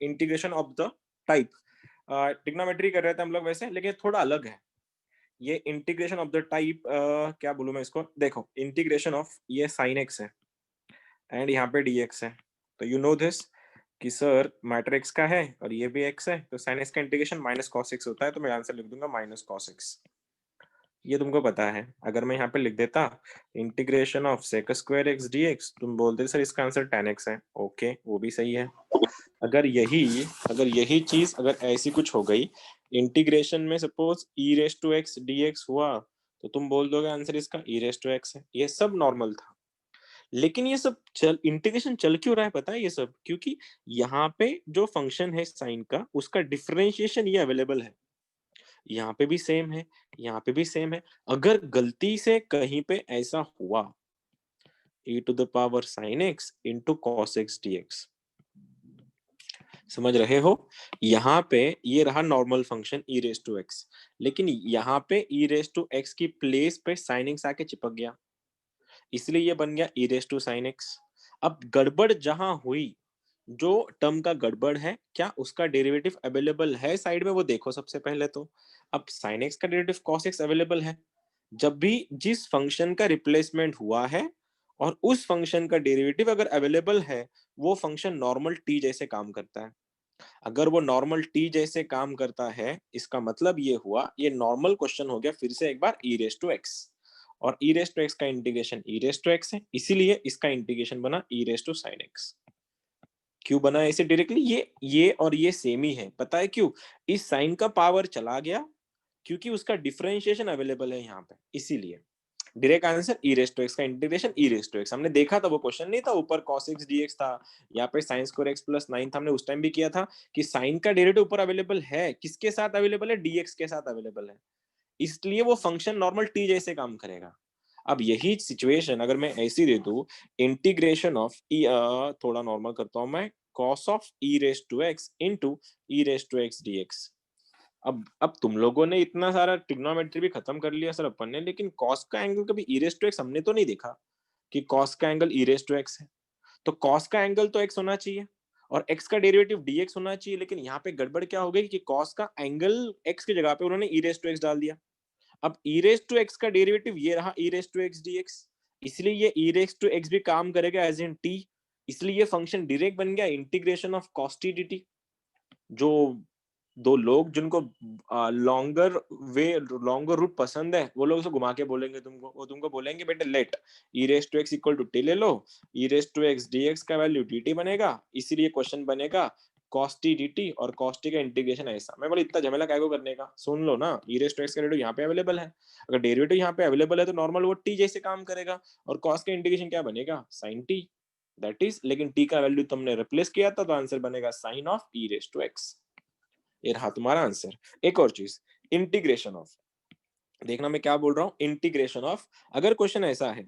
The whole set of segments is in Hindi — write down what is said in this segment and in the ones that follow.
Integration of the type. Trigonometry कर रहे थे हम लोग वैसे, लेकिन थोड़ा अलग है ये इंटीग्रेशन ऑफ द टाइप। क्या बोलूं मैं इसको, देखो इंटीग्रेशन ऑफ ये साइन एक्स है एंड यहाँ पे dx है, तो यू नो दिस कि सर मैटर x का है और ये भी x है, तो साइन x का इंटीग्रेशन माइनस कॉस x होता है, तो मैं आंसर लिख दूंगा माइनस कॉस x। ये तुमको पता है। अगर मैं यहाँ पे लिख देता integration of sec square x d x, तुम बोलते सर इसका आंसर टेन एक्स है, ओके वो भी सही है। अगर यही चीज अगर ऐसी कुछ हो गई इंटीग्रेशन में, suppose e raise to x d x हुआ, तो तुम बोल दोगे आंसर इसका ई रेस टू एक्स है। ये सब नॉर्मल था, लेकिन ये सब चल इंटीग्रेशन चल क्यों रहा है पता है ये सब, क्योंकि यहाँ पे जो फंक्शन है साइन का उसका डिफरेंशिएशन ये अवेलेबल है। यहाँ पे भी सेम है, यहाँ पे भी सेम है। अगर गलती से कहीं पे ऐसा हुआ e to the power sine x into cos x d x, समझ रहे हो? यहाँ पे ये रहा normal function e raise to x, लेकिन यहाँ पे ई रेस टू एक्स की प्लेस पे साइन एक्स आके चिपक गया, इसलिए ये बन गया e raise to sine x. अब गड़बड़ जहां हुई, जो टर्म का गड़बड़ है, क्या उसका डेरिवेटिव अवेलेबल है साइड में, वो देखो सबसे पहले तो। अब साइन एक्स का डेरिवेटिव कॉस एक्स अवेलेबल है। जब भी जिस फंक्शन का रिप्लेसमेंट हुआ है और उस फंक्शन का डेरिवेटिव अगर अवेलेबल है, वो फंक्शन नॉर्मल टी जैसे काम करता है। अगर वो नॉर्मल टी जैसे काम करता है, इसका मतलब ये हुआ, ये नॉर्मल क्वेश्चन हो गया फिर से एक बार ई रेस टू एक्स, और ई रेस टू एक्स का integration e raise to x है, इसीलिए इसका इंटीग्रेशन बना e raise to sine x. क्यों बना ऐसे डायरेक्टली? ये और ये सेम ही है, पता है क्यों? इस साइन का पावर चला गया क्योंकि उसका डिफरेंशिएशन अवेलेबल है यहाँ पे, इसीलिए direct answer e raise to x का integration e raise to x. हमने देखा था वो क्वेश्चन नहीं था, ऊपर cos x dx था, यहाँ पे sin स्क्वायर x प्लस 9 था। हमने उस टाइम भी किया था कि साइन का डेरिवेटिव ऊपर अवेलेबल है, किसके साथ अवेलेबल है? dx के साथ अवेलेबल है, इसलिए वो फंक्शन नॉर्मल t जैसे काम करेगा। अब यही सिचुएशन अगर मैं ऐसी दे दूं, इंटीग्रेशन ऑफ थोड़ा नॉर्मल करता हूं मैं, cos of e raise to x into e raise to x dx। अब तुम लोगों ने इतना सारा ट्रिग्नोमेट्री भी खत्म कर लिया सर अपन ने, लेकिन कॉस का एंगल कभी ई रेस टू एक्स हमने तो नहीं देखा कि कॉस का angle e raise to x है। तो कॉस का एंगल तो एक्स होना चाहिए और एक्स का डेरिवेटिव dx होना चाहिए, लेकिन यहाँ पे गड़बड़ क्या हो गई कि कॉस का एंगल एक्स की जगह पे उन्होंने ई रेस टू एक्स डाल दिया। अब ई रेस टू एक्स का डेरिवेटिव ये रहा ई रेस टू एक्स dx, इसलिए ये ई रेस टू एक्स भी काम करेगा एज इन टी, इसलिए ये फंक्शन डायरेक्ट बन गया integration of cos t dt। जो दो लोग जिनको लॉन्गर रूट पसंद है, वो लोग उसे घुमा के बोलेंगे तुमको, वो तुमको बोलेंगे बेटे let e raise to x equal to t ले लो, e raise to x dx का वैल्यू dt बनेगा, इसीलिए क्वेश्चन बनेगा cos t dt, और cos t का इंटीग्रेशन ऐसा। मैं बोला इतना झमेला क्या करने का, सुन लो ना, ई रेस टू एक्स का डेरिवेटिव यहाँ पे अवेलेबल है, अगर डेरिवेटिव यहाँ पे अवेलेबल है तो नॉर्मल वो t जैसे काम करेगा, और cos का इंटीग्रेशन क्या बनेगा? sin t, दैट इज, लेकिन t का वैल्यू तुमने रिप्लेस किया था तो आंसर बनेगा sine of e raise to x. ये रहा तुम्हारा आंसर। एक और चीज, इंटीग्रेशन ऑफ, देखना मैं क्या बोल रहा हूं, इंटीग्रेशन ऑफ, अगर क्वेश्चन ऐसा है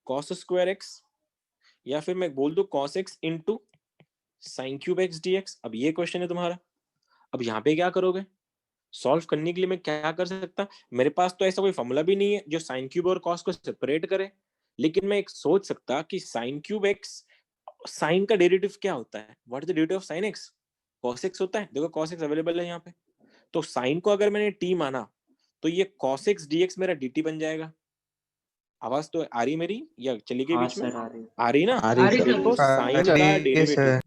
cos स्क्वायर एक्स, या फिर मैं बोल दूं cos x into sine cube x dx, अब ये क्वेश्चन है तुम्हारा। अब यहाँ पे क्या करोगे? सॉल्व करने के लिए मैं क्या कर सकता, मेरे पास तो ऐसा कोई फॉर्मूला भी नहीं है जो साइन क्यूब और cos को सेपरेट करे, लेकिन मैं एक सोच सकता कि साइन क्यूब एक्स, साइन का डेरिवेटिव क्या होता है? What is the derivative of sine x? cos x होता है, देखो cos x अवेलेबल है यहाँ पे, तो साइन को अगर मैंने t माना तो ये cos x dx मेरा dt बन जाएगा। आवाज तो आ रही मेरी या चली गई हाँ बीच में? सर, आ रही। आ रही ना? आ रही सर, देखो साइन का रही डेरिवेटिव, सर।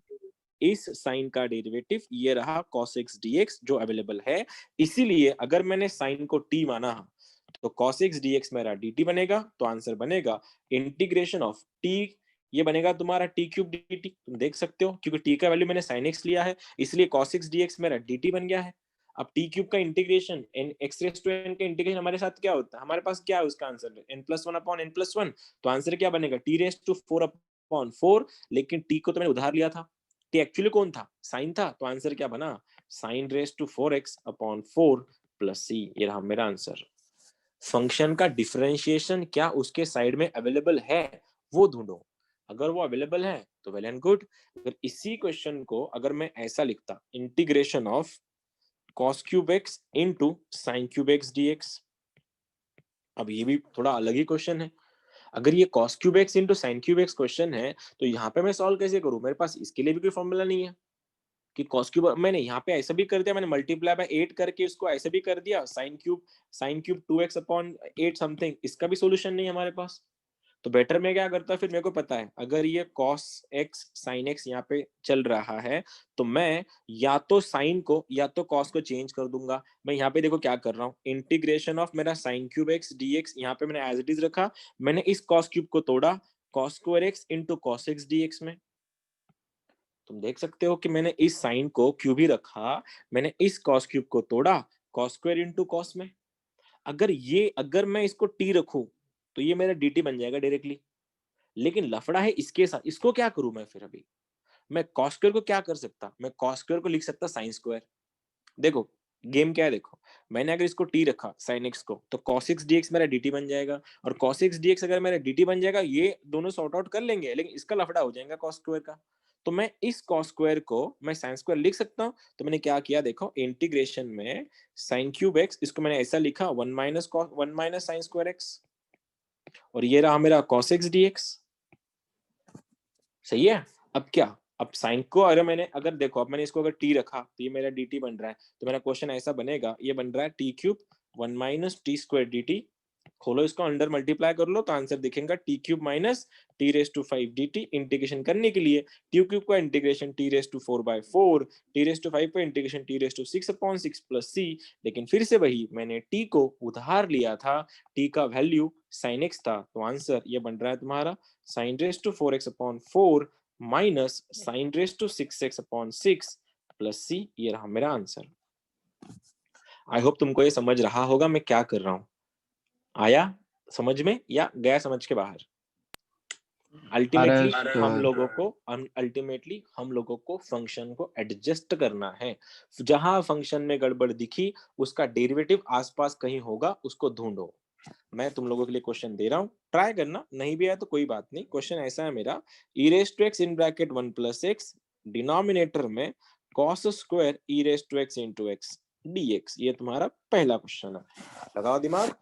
इस साइन का डेरिवेटिव ये रहा cos x dx जो अवेलेबल है, इसीलिए अगर मैंने साइन को t माना तो cos x dx मेरा dt बनेगा, तो आंसर बनेगा इंटीग्रेशन ऑफ t, ये बनेगा तुम्हारा t क्यूब dt। तुम देख सकते हो क्योंकि t का वैल्यू मैंने sin x लिया है, इसलिए cos x dx मेरा dt बन गया है। अब t क्यूब का integration x raise to n का इंटीग्रेशन हमारे साथ क्या होता है? हमारे पास क्या है उसका answer? n plus one upon n plus one, तो आंसर क्या बनेगा? t रेस टू 4 अपॉन 4, लेकिन t को तो मैंने उधार लिया था, t एक्चुअली कौन था? साइन था, तो आंसर क्या बना? Sine raise to 4x upon 4 plus c, ये रहा मेरा आंसर। फंक्शन का डिफरेंशिएशन क्या उसके साइड में अवेलेबल है वो ढूंढो, अगर वो अवेलेबल है तो वेल एंड गुड। अगर इसी क्वेश्चन को अगर मैं ऐसा लिखता, integration of cos cube x into sine cube x dx, अब ये भी थोड़ा अलग ही क्वेश्चन है। अगर ये cos cube x into sine cube x question है, तो यहाँ पे मैं सॉल्व कैसे करूं? मेरे पास इसके लिए भी कोई फॉर्मूला नहीं है, कि कॉस क्यूब, मैंने यहाँ पे ऐसा भी कर दिया, मैंने मल्टीप्लाई बाय 8 करके इसको ऐसे भी कर दिया, sine cube 2x upon 8 something, इसका भी सॉल्यूशन नहीं है हमारे पास। तो बेटर मैं क्या करता, फिर मेरे को पता है अगर ये cos x sin x यहाँ पे चल रहा है, तो मैं या तो साइन को या तो cos को चेंज कर दूंगा। मैं यहाँ पे देखो क्या कर रहा हूँ, इंटीग्रेशन ऑफ मेरा साइन क्यूब x dx यहाँ पे मैंने एज इट इज रखा, मैंने इस cos क्यूब को तोड़ा cos square x into cos x dx में। तुम देख सकते हो कि मैंने इस साइन को क्यूब ही रखा, मैंने इस cos क्यूब को तोड़ा cos स्क्वायर इंटू cos में। अगर मैं इसको t रखूं तो ये मेरा dt बन जाएगा डायरेक्टली। लेकिन लफड़ा है इसके साथ, इसको क्या करूं मैं फिर अभी, मैं cos स्क्वायर को क्या कर सकता, मैं cos स्क्वायर को लिख सकता sin स्क्वायर। देखो गेम क्या है, देखो मैंने अगर इसको t रखा sin x को, तो cos x dx मेरा dt बन जाएगा, और cos x dx अगर मेरा dt बन जाएगा, ये दोनों सॉर्ट आउट कर लेंगे, लेकिन इसका लफड़ा हो जाएगा cos स्क्वायर का। तो मैं इस cos स्क्वायर को मैं sin स्क्वायर लिख सकता हूं। तो मैंने क्या किया, देखो इंटीग्रेशन में sin क्यूब x, इसको मैंने ऐसा लिखा 1 माइनस sin स्क्वायर x, और ये रहा मेरा cos x dx। सही है। अब क्या, अब साइन को अगर देखो, अब मैंने इसको अगर टी रखा तो ये मेरा dt बन रहा है, तो मेरा क्वेश्चन ऐसा बनेगा, ये बन रहा है टी क्यूब 1 - t² dt। खोलो इसको, अंडर मल्टीप्लाई कर लो तो आंसर दिखेगा T cube minus t⁵ dt। Integration करने के लिए टी क्यूब का इंटीग्रेशन t⁴/4, t⁵ पे इंटीग्रेशन t⁶/6 प्लस c। लेकिन फिर से वही, मैंने t को उधार लिया था, t का वैल्यू sin x था, तो आंसर ये बन रहा है तुम्हारा sin⁴x/4 minus sin⁶/6 plus c। ये रहा मेरा आंसर। आई होप तुमको ये समझ रहा होगा मैं क्या कर रहा हूं। आया समझ में या गया समझ के बाहर? अरे अल्टीमेटली हम लोगों को फंक्शन को एडजस्ट करना है। जहां फंक्शन में गड़बड़ दिखी, उसका डेरिवेटिव आसपास कहीं होगा, उसको ढूंढो। मैं तुम लोगों के लिए क्वेश्चन दे रहा हूं, ट्राई करना, नहीं भी आया तो कोई बात नहीं। क्वेश्चन ऐसा है मेरा, e⁻x in bracket 1 + x, denominator में cos square e⁻x into x dx। ये तुम्हारा पहला क्वेश्चन है, लगाओ दिमाग।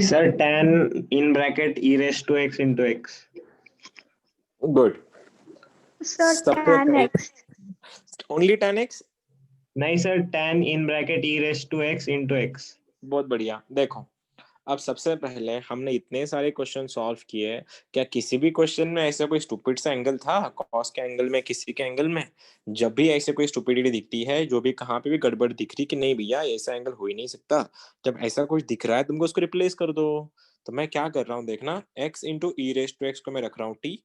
Sir tan in bracket e⁻x into x। Good. Sir, सबसे tan पहले x. Only tan x। नहीं sir, tan in bracket e⁻x into x। बहुत बढ़िया। देखो अब सबसे पहले हमने इतने सारे क्वेश्चन सॉल्व किए, क्या किसी भी क्वेश्चन में ऐसा कोई स्टूपिड सा एंगल था कॉस के एंगल में, किसी के एंगल में? जब भी ऐसे कोई स्टूपिडिटी दिखती है, जो भी कहाँ पे भी गड़बड़ दिख रही कि नहीं भैया ऐसा एंगल हो ही नहीं सकता, जब ऐसा कुछ दिख रहा है तुमको उसको रिप्लेस कर दो। तो मैं क्या कर रहा हूँ देखना, x इंटू e⁻x को मैं रख रहा हूँ t,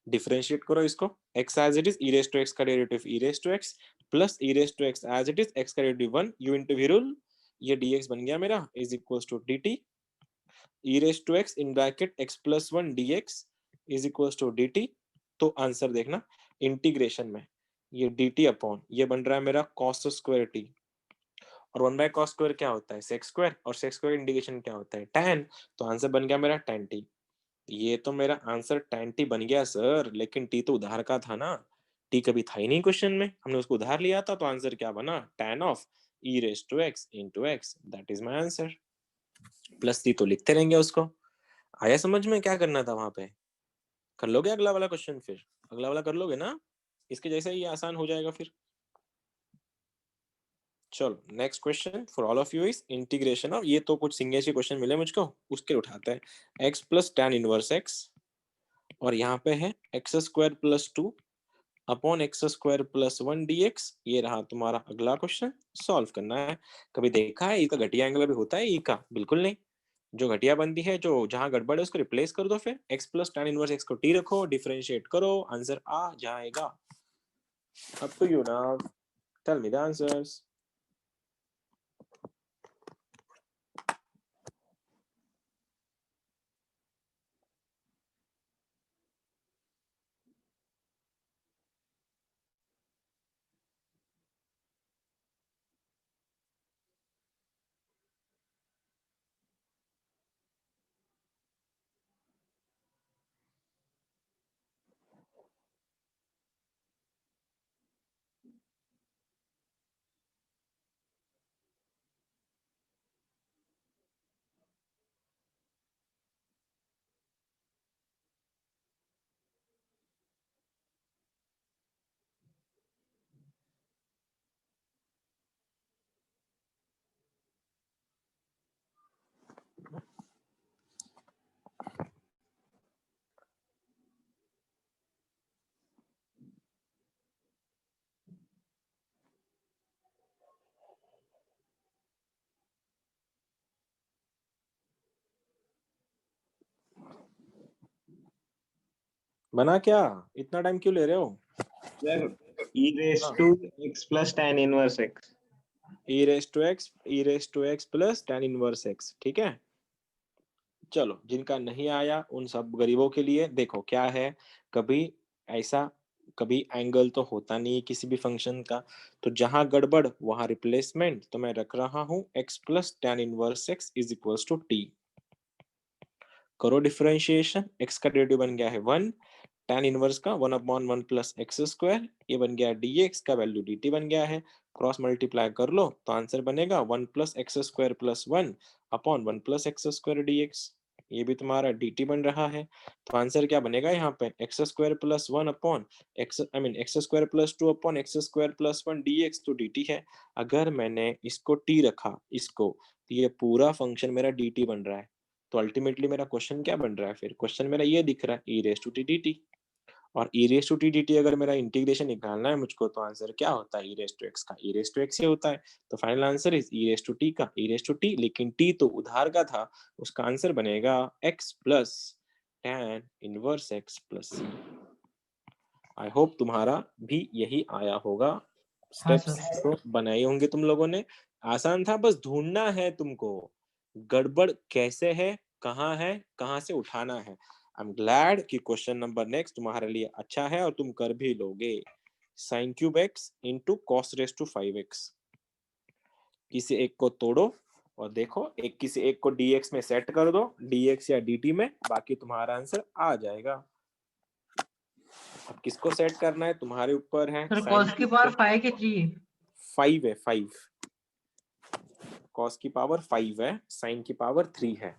डिफरेंशिएट करो इसको, x as it is e raise to x का derivative e raise to x plus e raise to x as it is x का derivative 1 u into v rule, ये dx बन गया मेरा is equals to dt e raise to x in bracket x plus 1 dx is equals to dt। तो आंसर देखना इंटीग्रेशन में ये dt अपॉन ये बन रहा है मेरा cos स्क्वायर t, और 1 बाय cos स्क्वायर क्या होता है sec स्क्वायर, और sec स्क्वायर इंटीग्रेशन क्या होता है tan, तो आंसर बन गया मेरा tan t। ये तो मेरा आंसर tan t बन गया सर, लेकिन t तो उधार का था ना, t कभी था ही नहीं क्वेश्चन में, हमने उसको उधार लिया था, तो आंसर क्या बना tan of e raise to x into x, that is my answer. Plus t तो लिखते रहेंगे उसको। आया समझ में क्या करना था वहां पे? कर लोगे अगला वाला क्वेश्चन? फिर अगला वाला कर लोगे ना, इसके जैसा ही आसान हो जाएगा फिर। चलो next question for all of you is integration of, ये तो कुछ सिंगल के क्वेश्चन मिले मुझको, उसके उठाते हैं। x plus tan inverse x, और यहाँ पे है x square plus 2 upon x square plus 1 dx। ये रहा तुम्हारा अगला क्वेश्चन, सॉल्व करना है। कभी देखा है इसका घटिया एंगल भी होता है ई का? बिल्कुल नहीं। जो घटिया बनती है, जो जहां गड़बड़ है उसको रिप्लेस कर दो, फिर x plus tan inverse x को t रखो, डिफरेंशिएट करो, आंसर आ जाएगा। अब to you now, tell me the answers. बना क्या? इतना टाइम क्यों ले रहे हो? सर e रेज हाँ, to x plus tan inverse x। e raise to x plus tan inverse x, ठीक है। चलो जिनका नहीं आया उन सब गरीबों के लिए देखो क्या है, कभी ऐसा कभी एंगल तो होता नहीं किसी भी फंक्शन का, तो जहां गड़बड़ वहां रिप्लेसमेंट, तो मैं रख रहा हूं x plus tan inverse x is equals to t। करो डिफरेंशिएशन, x का डेरिवेटिव बन गया है 1, tan इनवर्स का 1 अपॉन 1 प्लस एक्स स्क्वायर, ये बन गया dx का वैल्यू dt बन गया है, क्रॉस मल्टीप्लाई कर लो तो आंसर बनेगा 1 plus x square plus 1 upon 1 plus x square dx। ये भी तुम्हारा dt बन रहा है, तो आंसर क्या बनेगा यहाँ पे x square plus 1 upon x आई mean x square plus 2 upon x square plus 1 dx, तो dt है। अगर मैंने इसको t रखा इसको, तो ये पूरा फंक्शन मेरा dt बन रहा है। तो अल्टीमेटली मेरा क्वेश्चन क्या बन रहा है? फिर क्वेश्चन मेरा ये दिख रहा है e raise to t d t, और e raise to t d t अगर मेरा इंटीग्रेशन निकालना है मुझको, तो आंसर क्या होता है? e रेज टू एक्स का e रेज टू एक्स ही होता है। तो final answer is e raise to t का e रेज टू टी, लेकिन t तो उधार का था, उसका आंसर बनेगा x plus tan inverse x plus c। I hope तुम्हारा भी यही आया होगा, हाँ स्टेप्स सर। तो बनाए होंगे तुम लोगों ने। आसान था, बस ढूंढना है तुमको गड़बड़ कैसे है, कहाँ से उठाना है। आई एम ग्लैड कि क्वेश्चन नंबर नेक्स्ट तुम्हारे लिए अच्छा है और तुम कर भी लोगे। Sine cube x into cos raise to 5x, किसी एक को तोड़ो और देखो, एक किसी एक को dx में सेट कर दो, dx या dt में, बाकी तुम्हारा आंसर आ जाएगा। अब किसको सेट करना है तुम्हारे ऊपर है। सर साइन कॉस की पावर 5 के 3 है। 5 है, 5 कॉस की पावर 5 है, साइन की पावर 3 है।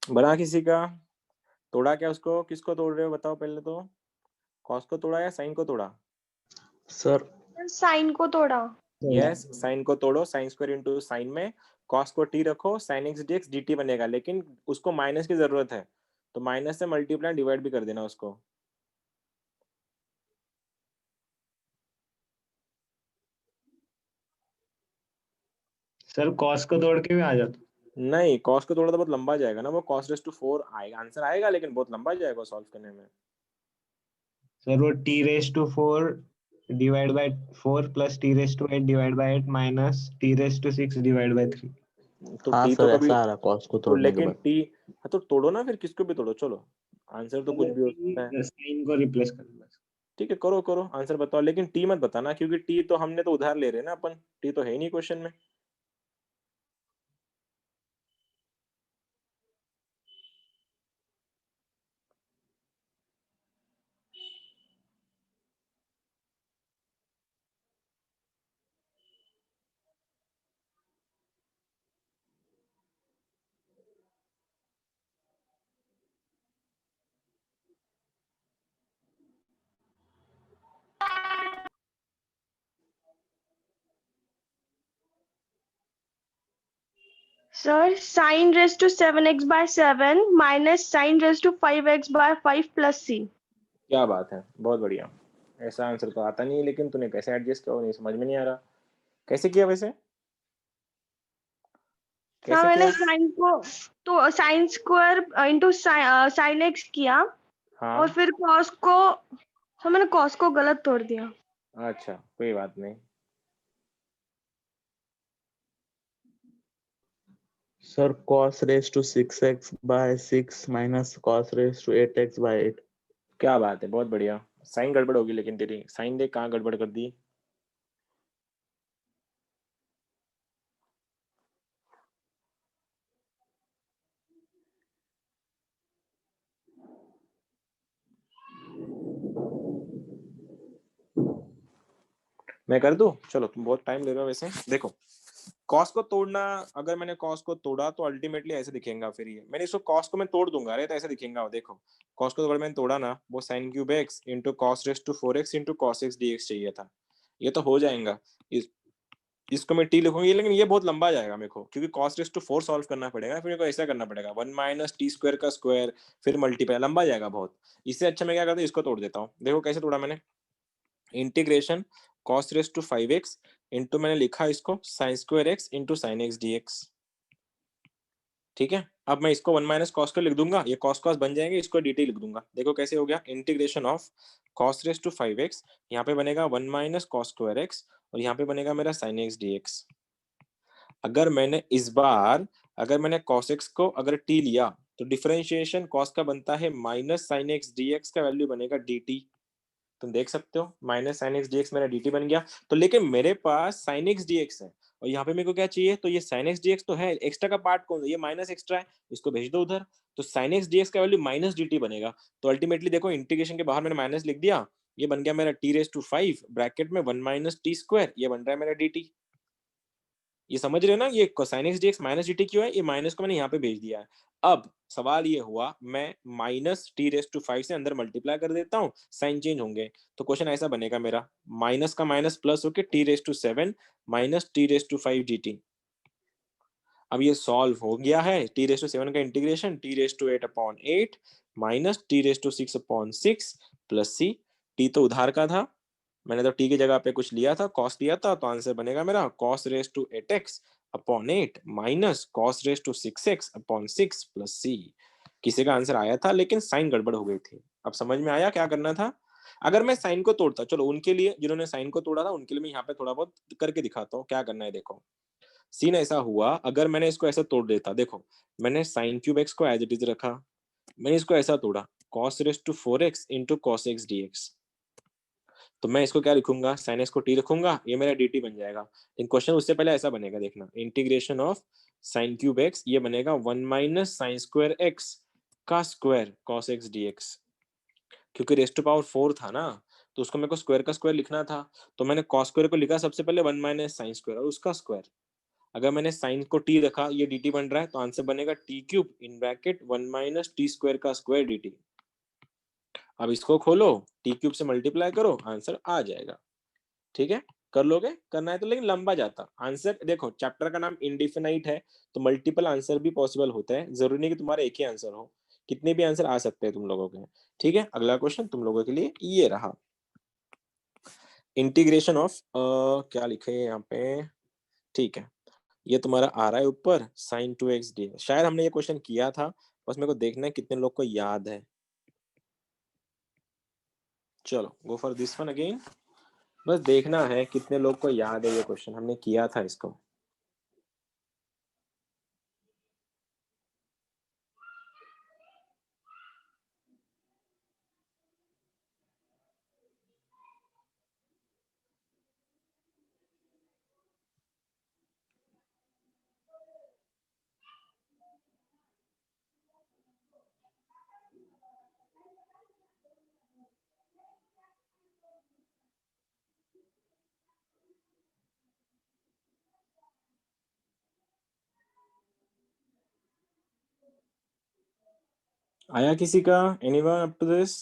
बना किसी का? तोड़ा क्या उसको? किसको तोड़ रहे हो बताओ पहले तो? कॉस को तोड़ा या साइन को तोड़ा? सर साइन को तोड़ा। यस, साइन को तोड़ो। साइन स्क्वायर इंटू साइन में कॉस को टी रखो, sign x d x D T बनेगा, लेकिन उसको माइनस की जरूरत है, तो माइनस से मल्टीप्लाई डिवाइड भी कर देना उसको। सर कॉस को तोड़ के भी आ जाता। नहीं, कॉस को तोड़ा तो बहुत लंबा जाएगा ना, वो कॉस रेस टू 4 आएगा, आंसर आएगा, लेकिन बहुत लंबा जाएगा सॉल्व करने में। सर वो t raise to 4 divide by 4 plus t raise to 8 divide by 8 minus t raise to 6 divide by 3। तो हाँ टी तो सर कभी, ऐसा आ रहा कॉस को तो तोड़ने के लेकिन बाद। टी, हाँ तो तोड़ो ना फिर, किसको भी तोड़ो, चलो आंसर तो कुछ भी हो सकता है। साइन को रिप्लेस कर दो। ठीक है, करो करो, आंसर बताओ, लेकिन टी मत बताना, क्योंकि टी तो हमने तो उधार ले रहे हैं ना अपन, टी तो है ही नहीं क्वेश्चन में। Sir sine raise to 7x by 7 minus sine raise to 5x by 5 plus C. क्या बात है, बहुत बढ़िया। ऐसा आंसर तो आता नहीं है, लेकिन तूने कैसे एडजस्ट किया, वो नहीं समझ में नहीं आ रहा। कैसे किया वैसे? सर कैसे मैंने किया? साइन को तो sine square into sine x किया हाँ, और फिर कॉस को, सर मैंने कॉस को गलत तोड़ दिया। अच्छा कोई बात नहीं। Sir cos raise to 6x by 6 minus cos raise to 8x by 8। क्या बात है, बहुत बढ़िया। साइन गड़बड़ होगी, लेकिन तेरी साइन देख कहाँ गड़बड़ कर दी। मैं कर दूं? चलो, तुम बहुत टाइम ले रहे हो वैसे। देखो, कॉस को तोड़ना, अगर मैंने कॉस को तोड़ा तो अल्टीमेटली ऐसे दिखेगा। फिर ये मैंने इसको कॉस को मैं तोड़ दूंगा, अरे तो ऐसे दिखेगा। देखो, कॉस को अगर मैंने तोड़ा ना, वो sine cube x into cos raise to 4x into cos x d x चाहिए था, ये तो हो जाएगा। इसको मैं टी लिखूंगी, लेकिन ये बहुत लंबा जाएगा मेरे को, क्योंकि cos रेस टू 4 सॉल्व करना पड़ेगा, फिर मेरे को ऐसा करना पड़ेगा 1 माइनस टी स्क्वायर का स्क्वायर, फिर मल्टीप्लाई, लंबा जाएगा बहुत। इससे अच्छा मैं क्या करता हूँ, इसको तोड़ देता हूँ। देखो कैसे तोड़ा मैंने, integration cos raise to 5x into, मैंने लिखा इसको sine square x into sine x d x. ठीक है, अब मैं इसको 1 माइनस कॉस को लिख दूंगा, ये कॉस कॉस बन जाएंगे, इसको dt लिख दूंगा। देखो कैसे हो गया, integration of cos raise to 5x, यहाँ पे बनेगा 1 माइनस कॉस स्क्वायर एक्स, और यहाँ पे बनेगा मेरा साइन एक्स डी एक्स। अगर मैंने इस बार, अगर मैंने cos x को अगर t लिया, तो डिफरेंशिएशन cos का बनता है minus sign x d x, का वैल्यू बनेगा dt। तुम देख सकते हो, minus sign x d x मेरा dt बन गया। तो लेकिन मेरे पास साइन एक्स डी एक्स है, और यहाँ पे मेरे को क्या चाहिए, तो ये साइन एक्स डी एक्स तो है, एक्स्ट्रा का पार्ट कौन है, ये माइनस एक्स्ट्रा है, इसको भेज दो उधर। तो साइन एक्स डी एक्स का वैल्यू माइनस dt बनेगा। तो अल्टीमेटली देखो, इंटीग्रेशन के बाहर मैंने माइनस लिख दिया, ये बन गया मेरा t रेस टू 5 ब्रैकेट में 1 माइनस टी स्क्वायर, ये बन रहा है मेरा dt। ये समझ रहे हो ना, ये cosine x dx minus dt क्यों है, ये माइनस को मैंने यहाँ पे भेज दिया है। अब सवाल ये हुआ, मैं माइनस टी रेस टू 5 से अंदर मल्टीप्लाई कर देता हूँ, साइन चेंज होंगे, तो क्वेश्चन ऐसा बनेगा मेरा, माइनस का माइनस प्लस होके t raise to 7 minus t raise to 5 dt। अब ये सॉल्व हो गया है, टी रेस टू 7 का integration t raise to 8 upon 8 minus t raise to 6 upon 6 plus c. T तो उधार का था, मैंने तो टी की जगह पे कुछ लिया था, कॉस लिया था, तो आंसर बनेगा मेरा cos raise to 8x upon 8 minus cos raise to 6x upon 6 plus C. किसी का आंसर आया था, लेकिन साइन गड़बड़ हो गई थी। अब समझ में आया क्या करना था। अगर मैं साइन को तोड़ता, चलो उनके लिए जिन्होंने साइन को तोड़ा था, उनके लिए मैं यहाँ पे थोड़ा बहुत करके दिखाता हूँ क्या करना है। देखो, सीन ऐसा हुआ, अगर मैंने इसको ऐसा तोड़ देता, देखो मैंने साइन क्यूब एक्स को एज इट इज रखा, मैंने इसको ऐसा तोड़ा, cos raise to 4x into cos x d x, तो मैं इसको क्या लिखूंगा, साइन एक्स को टी रखूंगा, ये मेरा dt बन जाएगा। लेकिन क्वेश्चन उससे पहले ऐसा बनेगा, देखना, integration of sign cube x, ये बनेगा 1 माइनस साइन स्क्वायर एक्स का square cos x d x, क्योंकि रेस टू पावर 4 था ना, तो उसको मेरे को स्क्वायर का स्क्वायर लिखना था, तो मैंने कॉस स्क्वायर को लिखा सबसे पहले 1 माइनस साइन स्क्वायर और उसका स्क्वायर। अगर मैंने साइन को t रखा, ये dt बन रहा है, तो आंसर बनेगा t cube in bracket 1 minus t square का स्क्वायर dt। अब इसको खोलो, t क्यूब से मल्टीप्लाई करो, आंसर आ जाएगा। ठीक है, कर लोगे? करना है तो, लेकिन लंबा जाता आंसर। देखो चैप्टर का नाम इंडिफिनाइट है, तो मल्टीपल आंसर भी पॉसिबल होता है, जरूरी नहीं कि तुम्हारा एक ही आंसर हो, कितने भी आंसर आ सकते हैं तुम लोगों के। ठीक है, अगला क्वेश्चन तुम लोगों के लिए ये रहा, इंटीग्रेशन ऑफ क्या लिखे यहाँ पे। ठीक है, ये तुम्हारा आ रहा है ऊपर sin 2x डी। शायद हमने ये क्वेश्चन किया था, बस मेरे को देखना है कितने लोग को याद है। चलो go for this one again, बस देखना है कितने लोग को याद है, ये क्वेश्चन हमने किया था इसको। आया किसी का? Anyone up to this?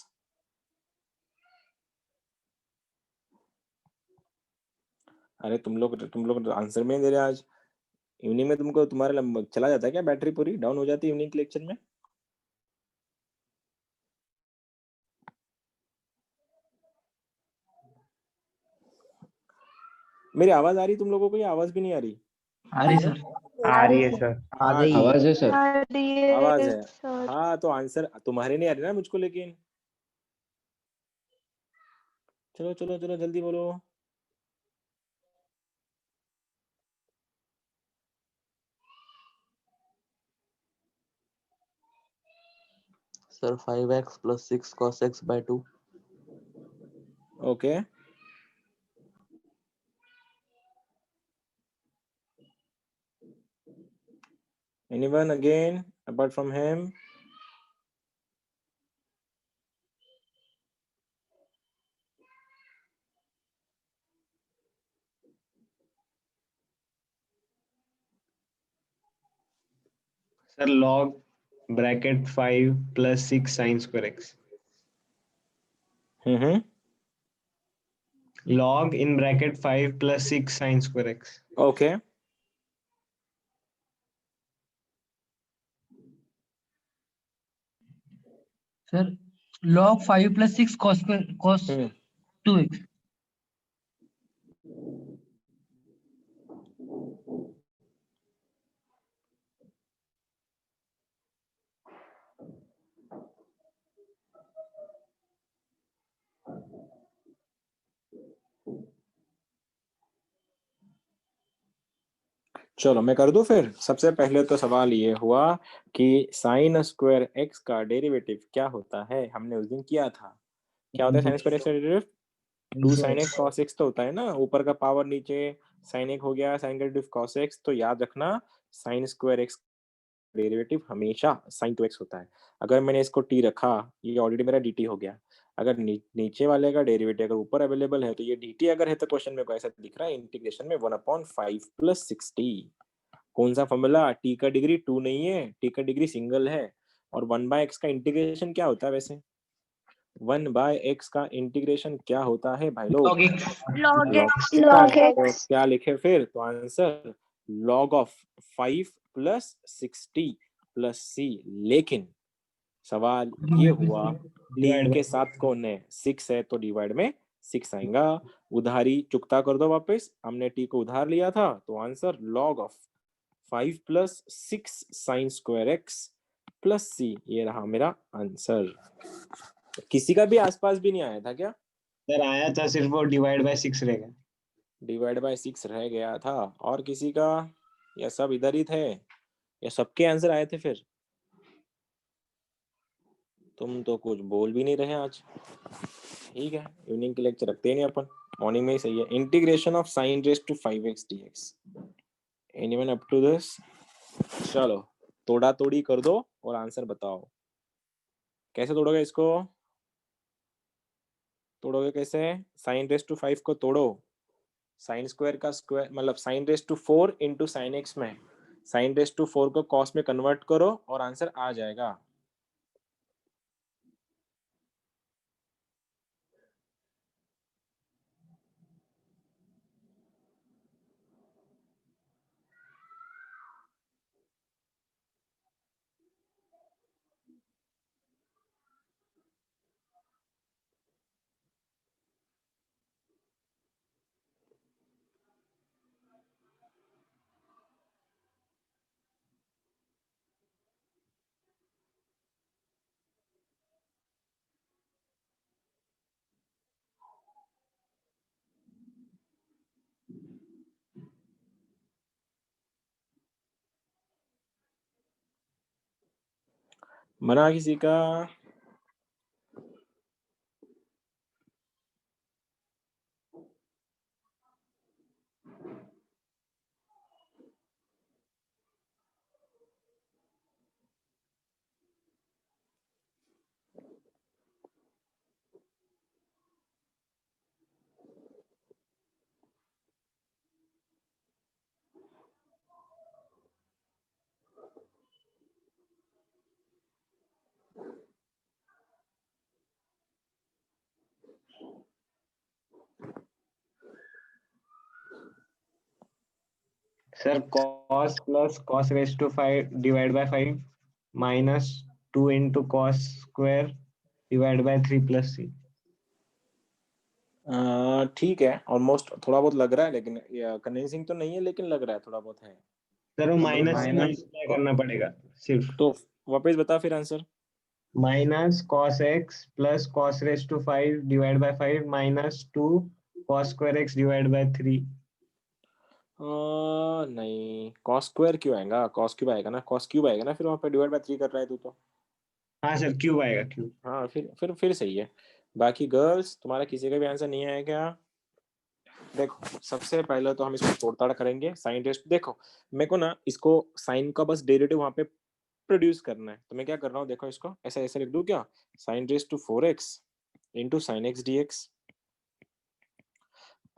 अरे तुम लोग आंसर में नहीं दे रहे आज। इवनिंग में तुमको तुम्हारा चला जाता है क्या, बैटरी पूरी डाउन हो जाती है इवनिंग के लेक्चर में? मेरी आवाज आ रही तुम लोगों को, या आवाज भी नहीं आ रही? आ रही सर। आ रही है सर। आ रही है। आवाज है सर। आवाज है। हाँ तो आंसर तुम्हारे नहीं आ रही ना मुझको, लेकिन चलो चलो चलो जल्दी बोलो। Sir, 5x plus 6 cos x by 2. Okay, anyone again apart from him? Sir log bracket 5 plus 6 sin square x। log in bracket 5 plus 6 sin square x। Okay, sir log 5 plus 6 cos 2x। चलो मैं कर दूं फिर। सबसे पहले तो सवाल ये हुआ कि साइन स्क्वायर एक्स का डेरिवेटिव क्या होता है, हमने उस दिन किया था। क्या होता है साइन स्क्वायर एक्स का derivative? 2 sin x cos x तो होता है ना, ऊपर का पावर नीचे sin x हो गया, sin का डेरिवेटिव cos x। तो याद रखना sin स्क्वायर x डेरिवेटिव हमेशा sin 2x होता है। अगर मैंने इसको t रखा, ये ऑलरेडी मेरा dt हो गया। अगर नीचे वाले का डेरिवेटिव अगर ऊपर अवेलेबल है, तो ये dt अगर है, तो क्वेश्चन में को ऐसा दिख रहा है इंटीग्रेशन में 1/5 प्लस 60। कौन सा फॉर्मूला? t का डिग्री 2 नहीं है, t का डिग्री सिंगल है। और 1/x का इंटीग्रेशन क्या होता है वैसे? 1/x का इंटीग्रेशन क्या होता है भाई लोग? log x। log x क्या लिखे फिर? तो answer log of 5 plus 60 plus c। लेकिन सवाल ये हुआ t Divide के by साथ कौन है? 6 है, तो डिवाइड में 6 आएगा। उधारी चुकता कर दो वापस, हमने t को उधार लिया था, तो answer log of 5 plus 6 sine square x plus c, ये रहा मेरा आंसर। किसी का भी आसपास भी नहीं आया था क्या? सर आया था, सिर्फ वो डिवाइड बाय 6 रहेगा। डिवाइड बाय 6 रह गया था। और किसी का? या सब इधर ही थे, या सबके आंसर आए थे फिर? तुम तो कुछ बोल भी नहीं रहे आज। ठीक है, इवनिंग के लेक्चर रखते ही नहीं अपन, मॉर्निंग में ही सही है। Integration of sine raise to 5x dx, anyone up to this? चलो तोड़ा तोड़ी कर दो और आंसर बताओ। कैसे तोड़ोगे इसको? तोड़ोगे कैसे? साइन रेज टू 5 को तोड़ो, साइन स्क्वायर का स्क्वायर मतलब sine raise to 4 into sine x में साइन रेस टू 4 को कॉस में कन्वर्ट करो और आंसर आ जाएगा। मना किसी का? Sir cos plus cos raised to 5 divided by 5 minus 2 into cos square divided by 3 plus c. ठीक है, ऑलमोस्ट थोड़ा बहुत लग रहा है, लेकिन कन्विंसिंग तो नहीं है, लेकिन लग रहा है थोड़ा बहुत है। सर वो माइनस से minus मल्टीप्लाई करना पड़ेगा सिर्फ। तो वापस बता फिर answer. Minus cos x plus cos raised to 5 divided by 5 minus 2 cos square x divided by 3. नहीं, cos स्क्वायर क्यों आएगा? cos क्यूब आएगा ना, cos क्यूब आएगा ना, फिर वहाँ पे डिवाइड बाय 3 कर रहा है तू तो। हाँ सर क्यूब आएगा क्यूब। हाँ, फिर सही है। बाकी गर्ल्स, तुम्हारा किसी का भी आंसर नहीं आया क्या? देखो, सबसे पहले तो हम इसको तोड़ताड़ करेंगे। साइन रेस्ट, देखो मेरे को ना इसको साइन का बस डेरिवेटिव वहाँ पे प्रोड्यूस करना है, तो मैं क्या कर रहा हूँ, देखो इसको ऐसा ऐसा लिख दूं क्या, sine raised to 4x into sine x d x.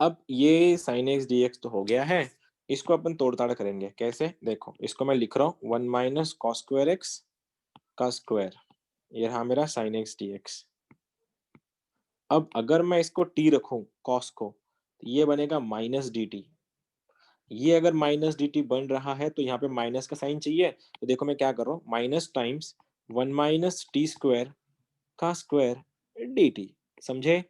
अब ये साइन एक्स डी एक्स तो हो गया है, इसको अपन तोड़ताड़ करेंगे। कैसे? देखो इसको मैं लिख रहा हूँ 1 माइनस कॉस स्क्वायर एक्स का स्क्वायर, ये रहा मेरा साइन एक्स डी एक्स। अब अगर मैं इसको t रखूं कॉस को, तो ये बनेगा माइनस डी टी। ये अगर माइनस डी टी बन रहा है तो यहाँ पे माइनस का साइन चाहिए, तो देखो मैं क्या कर रहा हूँ, minus times 1 minus t square का स्क्वायर डी टी। समझे?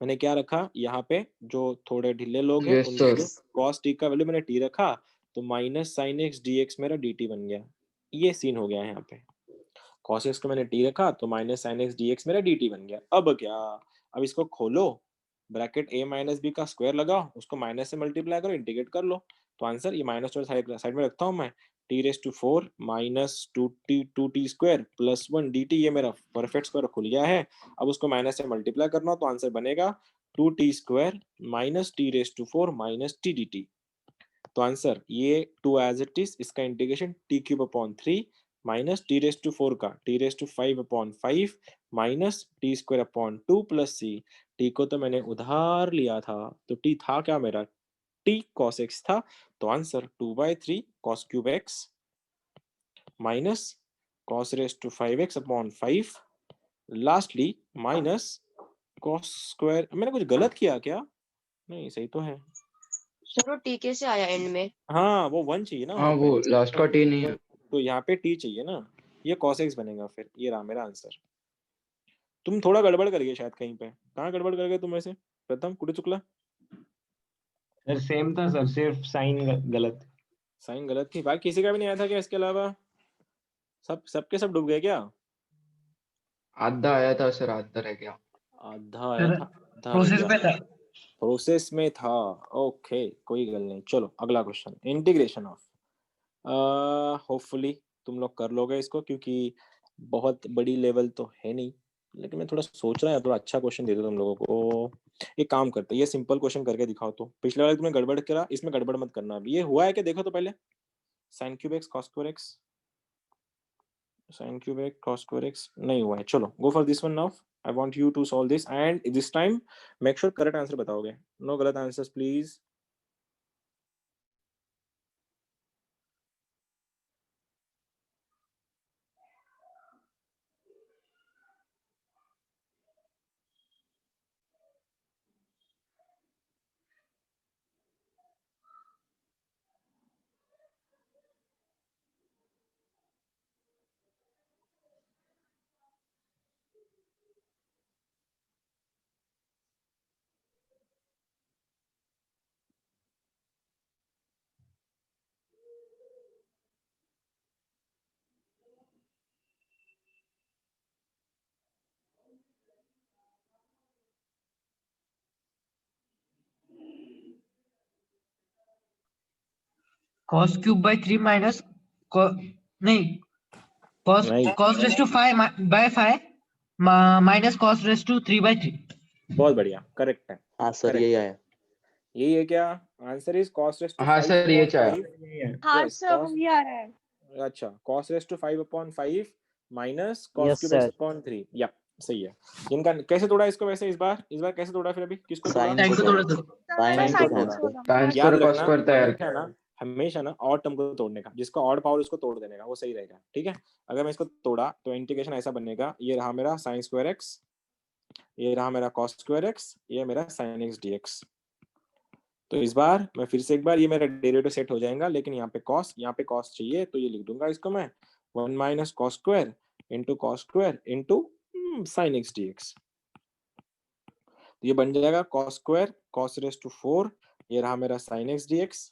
मैंने क्या रखा यहाँ पे, जो थोड़े ढीले लोग हैं यस उनके सर। लिए कॉस टी का वैल्यू मैंने टी रखा, तो minus sign x d x मेरा डी टी बन गया। ये सीन हो गया है यहाँ पे, cos x को मैंने t रखा तो minus sign x d x मेरा dt बन गया। अब क्या, अब इसको खोलो, ब्रैकेट a माइनस बी का स्क्वायर लगाओ, उसको माइनस से मल्टीप्लाई करो, इंटीग्रेट कर लो, तो आंसर ये माइनस तो साइड में रखता हूँ मैं, t raise to 4 minus 2t square plus 1 dt, ये मेरा परफेक्ट स्क्वायर खुल गया है। अब उसको माइनस से मल्टीप्लाई करना तो आंसर बनेगा 2t square minus t raise to 4 minus t dt। तो आंसर ये 2 एज इट इज, इसका integration t cube upon 3 minus t raise to 4 का t raise to 5 upon 5 minus t square upon 2 plus c. T को तो मैंने उधार लिया था, तो टी था क्या मेरा, टी कॉस एक्स था, तो answer 2/3 cos cube x minus cos raise to 5x upon 5 lastly minus cos square. मैंने कुछ गलत किया क्या? नहीं, सही तो है। सर वो टीके से आया एंड में। हाँ, वो 1 चाहिए ना हाँ वहाँ वो पे, लास्ट का टी नहीं है। तो यहाँ पे टी चाहिए ना, ये cos x बनेगा। फिर ये रहा मेरा आंसर। तुम थोड़ा गड़बड़ कर गए शायद कहीं पे, कहाँ गड़बड़ कर गए तुम वैसे प्रथम, कुड़ी चुकला? सर सेम था सर, सिर्फ साइन गलत। साइन गलत थी। बाकी किसी का भी नहीं आया था क्या इसके अलावा? सबके सब डूब गए क्या? आधा आया था सर, आधा रह गया। आधा आया था, आधा रह प्रोसेस गया। पे था। प्रोसेस में था, ओके कोई गल नहीं। चलो अगला क्वेश्चन, इंटीग्रेशन ऑफ, होपफुली तुम लोग कर लोगे इसको, क्योंकि बहुत बड़ी लेवल तो है नहीं, लेकिन मैं थोड़ा सोच रहा है थोड़ा अच्छा क्वेश्चन दे दो तुम लोगों को। एक काम करते हैं, ये सिंपल क्वेश्चन करके दिखाओ। तो पिछले वाले तुमने गड़बड़ करा, इसमें गड़बड़ मत करना। अभी ये हुआ है क्या देखो तो पहले, sign cube x cos square x, sign cube x cos square x नहीं हुआ है। चलो go for this one now. I want you to solve this and this time make sure correct answer बताओगे, no गलत आंसर्स प्लीज। cos क्यूब बाय 3 माइनस नहीं cos नहीं, cos रेस टू 5 बाय 5 माइनस cos रेस टू 3 बाय 3। बहुत बढ़िया, करेक्ट है, हाँ सर यही करेक्ट है। आया। यही है क्या answer? Is cos raise to हाँ 5 सर, ये अपॉन चाहे 5। हाँ यस, सर cos, वही आ रहा है। अच्छा, cos raise to 5 upon 5 minus cos Yes, cube x sir. Upon 3। या सही है। इनका कैसे तोड़ा इसको? वैसे इस बार कैसे तोड़ा? फिर अभी किसको तोड़ा? साइन टाइम को को तोड़ा, थोड़ा सा सर मैंने साइन साइन को को साइन तोड़ा। छोड़ा। साइन याद स्क्वायर cos रखना, स्क्वायर तैयार हमेशा ना, हमेशा ना ऑड टर्म को तोड़ने का, जिसका ऑड पावर उसको तोड़ देने का, वो सही रहेगा। ठीक है, अगर मैं इसको तोड़ा तो इंटीग्रेशन ऐसा बनेगा, ये रहा मेरा साइन स्क्वायर एक्स, ये रहा मेरा cos स्क्वायर एक्स, ये मेरा sin x dx। तो इस बार मैं फिर से एक बार, ये मेरा डेरिवेटिव सेट हो जाएगा, लेकिन यहाँ पे cos चाहिए, तो ये लिख दूंगा इसको मैं 1 minus cos square into sin x dx। ये बन जाएगा cos square cos raise to 4, ये रहा मेरा sin x dx।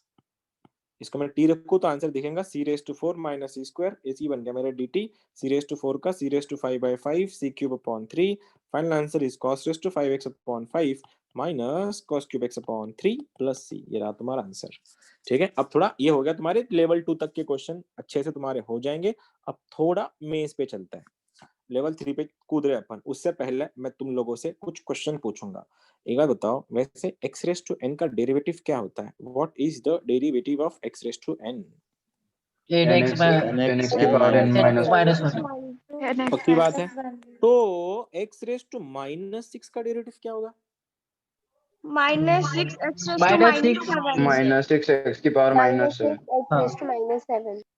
इसको मैं t रखूँ तो आंसर दिखेगा c raise to 4 minus c square, ac बन गया मेरा dt, c रेस टू 4 का c raise to 5 by 5 c cube upon 3। Final answer is cos raise to 5x upon 5 minus cos cube x upon 3 plus c। ये रहा तुम्हारा आंसर। ठीक है, अब थोड़ा ये हो गया तुम्हारे लेवल 2 तक के क्वेश्चन अच्छे से तुम्हारे हो जाएंगे। अब थोड़ा मेंस पे चलता है, लेवल 3 पे कूद रहे अपन। उससे पहले मैं तुम लोगों से कुछ क्वेश्चन पूछूंगा। एक बार बताओ, वैसे x रेस टू n का डेरिवेटिव क्या होता है? What is the derivative of x raise to n? 8x 10x की पावर n माइनस माइनस 1। पक्की बात है। तो x रेस टू माइनस 6 का डेरिवेटिव क्या होगा? -6x raised to minus 6। -7 -6x की पावर -7। हाँ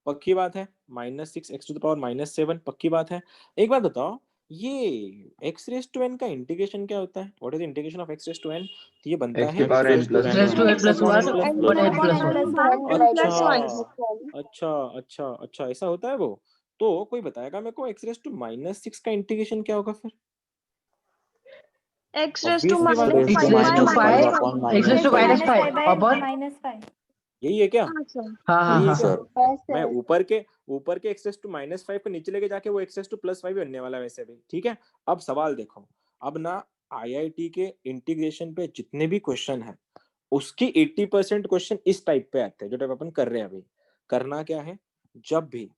पक्की बात है। -6x टू द पावर -7 पक्की बात है। एक बात बताओ, ये x रेस टू n का इंटीग्रेशन क्या होता है? What is integration of x raise to n? तो ये बनता x की है power n x raise to n plus 1 upon n plus 1। अच्छा, अच्छा, अच्छा, अच्छा, ऐसा होता है वो। तो कोई बताएगा मेरे को x रेस टू -6 का इंटीग्रेशन क्या होगा फिर? x raised to Obvious सी बात है। x -5 raise to by 5 upon x raise to minus 5 upon. यही है क्या? हाँ सर। हाँ हाँ यही है हाँ क्या? मैं ऊपर के x रेस टू -5 को नीचे लेके जाके वो x रेस टू +5 बनने वाला है वैसे भी। ठीक है, अब सवाल देखो। अब ना IIT के इंटीग्रेशन पे जितने भी क्वेश्चन है, उसकी 80% क्वेश्चन इस टाइप पे आते हैं, जो टाइप अपन कर रहे हैं अभी। करना क्या है, जब भी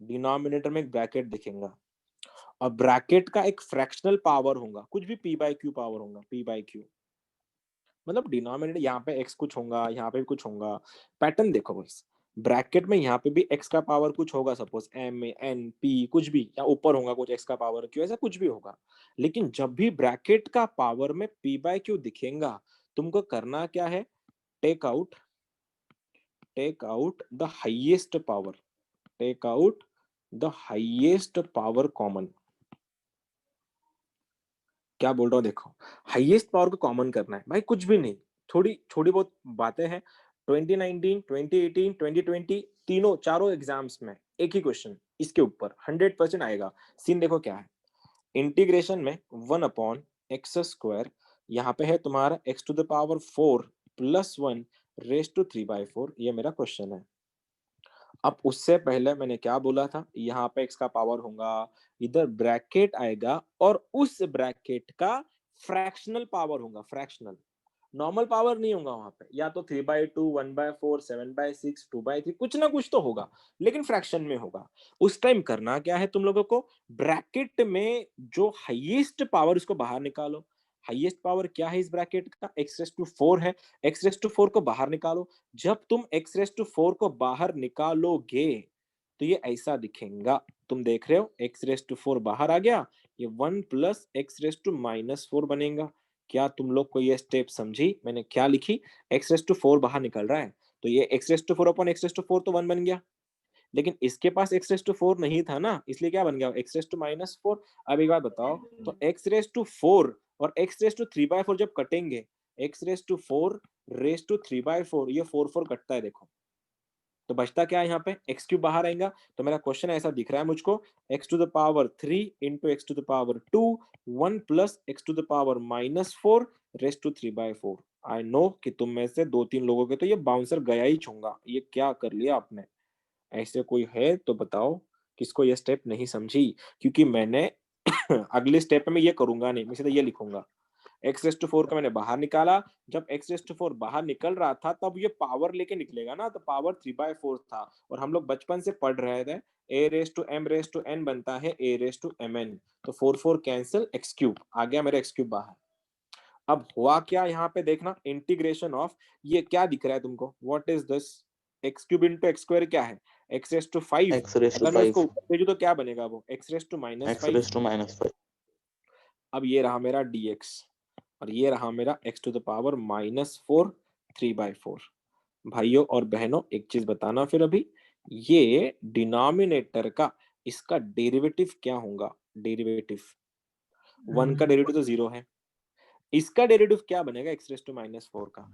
डिनोमिनेटर में एक ब्रैकेट दिखेगा और ब्रैकेट का एक फ्रैक्शनल पावर होगा, कुछ भी p बाई क्यू पावर होगा, p बाई क्यू, मतलब डिनोमिनेटर यहाँ पे x कुछ होगा, यहाँ पे भी कुछ होगा। पैटर्न देखो बस, ब्रैकेट में यहाँ पे भी x का पावर कुछ होगा, सपोज m n p कुछ भी, या ऊपर होगा कुछ x का पावर q, ऐसा कुछ भी होगा। लेकिन जब भी ब्रैकेट का पावर में p बाई क्यू दिखेगा, तुमको करना क्या है? Take out the highest power, take out the highest power common. क्या बोल रहा हूँ देखो, हाईएस्ट पावर को कॉमन करना है भाई, कुछ भी नहीं, थोड़ी छोटी बहुत बातें हैं। 2019, 2018, 2020 तीनों चारों एग्जाम्स में एक ही क्वेश्चन इसके ऊपर 100% आएगा। सीन देखो क्या है, इंटीग्रेशन में 1 अपॉन एक्स स्क्वायर, यहाँ पे है तुम्हारा x to the power 4 plus 1 raise to 3/4, ये मेरा क्वेश्चन है। अब उससे पहले मैंने क्या बोला था, यहाँ पे x का पावर होगा, इधर ब्रैकेट आएगा और उस ब्रैकेट का फ्रैक्शनल पावर होगा, फ्रैक्शनल, नॉर्मल पावर नहीं होगा वहां पे, या तो 3/2 1/4 7/6 2/3 कुछ ना कुछ तो होगा, लेकिन फ्रैक्शन में होगा। उस टाइम करना क्या है तुम लोगों को, ब्रैकेट में जो हाईएस्ट पावर उसको बाहर निकालो। हाईएस्ट पावर क्या है इस ब्रैकेट का? x⁴ है, x⁴ को बाहर निकालो। जब तुम x⁴ को बाहर निकालोगे तो ये ऐसा दिखेगा, तुम देख रहे हो x⁴ बाहर आ गया, ये 1 प्लस x⁻⁻4 बनेगा। क्या तुम लोग को ये स्टेप समझी मैंने क्या लिखी? x⁴ बाहर निकल रहा है, तो ये x⁴ अपॉन x⁴ तो 1 बन गया, लेकिन इसके पास x⁴ नहीं था ना, इसलिए क्या बन गया? x⁻⁻4। अब एक बात बताओ, तो x⁴ और x⁴ जब कटेंगे, x⁴ रेस टू 3/4, ये 4 कटता है देखो, तो बचता क्या है यहाँ पे? x³ बाहर आएगा। तो मेरा क्वेश्चन ऐसा दिख रहा है मुझको, x⁻³ into x⁻², 1 plus x⁻⁻4 raise to 3/4। I know कि तुम में से 2-3 लोगों के तो ये बाउंसर गया ही छूंगा, ये क्या कर लिया आपने। ऐसे कोई है तो बताओ किसको ये स्टेप नहीं समझी, क्योंकि मैंने अगले स्टेप में ये करूंगा नहीं, मैं सीधा ये लिखूंगा x रेस टू 4 का मैंने बाहर निकाला, जब x रेस टू 4 बाहर निकल रहा था तब ये पावर लेके निकलेगा ना, तो पावर 3/4 था, और हम लोग बचपन से पढ़ रहे थे a raise to m raise to n बनता है a रेस टू mn, तो 4 4 कैंसिल, x क्यूब आ गया मेरा x क्यूब बाहर। अब हुआ क्या यहाँ पे देखना, इंटीग्रेशन ऑफ, ये क्या दिख रहा है तुमको, what is this, x cube into x square क्या है, x raise to 5, x raised to अगर मैं इसको 5, ऊपर भेजू तो क्या बनेगा वो, x raise to x -5। raised to -5. अब ये रहा मेरा dx, और ये रहा मेरा x टू द पावर -4 3/4। भाइयों और बहनों एक चीज बताना फिर अभी, ये डिनोमिनेटर का इसका डेरिवेटिव क्या होगा, डेरिवेटिव 1 का डेरिवेटिव तो 0 है, इसका डेरिवेटिव क्या बनेगा x रेस टू -4 का,